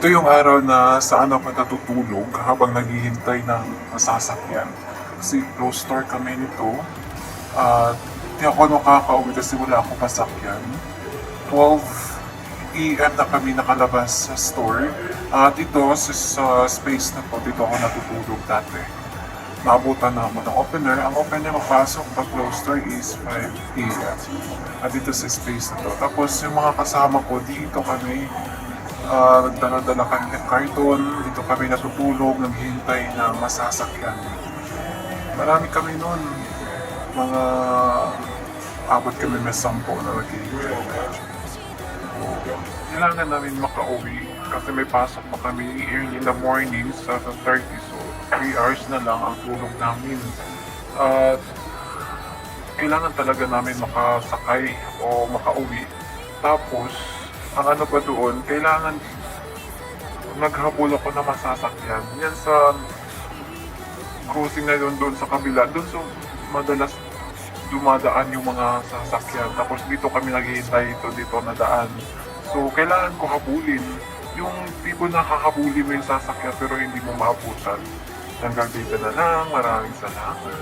Ito yung araw na saan ako natutulog habang naghihintay ng masasakyan. Kasi close store kami nito. At di ako nakakauwi kasi wala akong masakyan. 12 AM na kami nakalabas sa store. At ito sa space na to, dito ako natutulog dati. Naabutan na ako ng opener. Ang opener mapasok pag close store is 5 AM. At dito sa space na to. Tapos yung mga kasama ko, dito kami nagdala-dala kami ng karton, dito kami natutulog, naghihintay ng masasakyan. Marami kami noon, mga abot kami may 10 na naghihintay. Kailangan namin makauwi kasi may pasok pa kami early in the morning sa 30, so 3 hours na lang ang tulog namin. At kailangan talaga namin makasakay o makauwi. Tapos, ang ano pa doon, kailangan naghabol ako na masasakyan. Yan sa crossing na doon sa kabila, doon so madalas dumadaan yung mga sasakyan. Tapos dito kami naghihintay dito na daan. So kailangan ko habulin. Yung tipo na hahabulin mo yung sasakyan pero hindi mo maabutan. Hanggang dito na lang. Maraming salamat.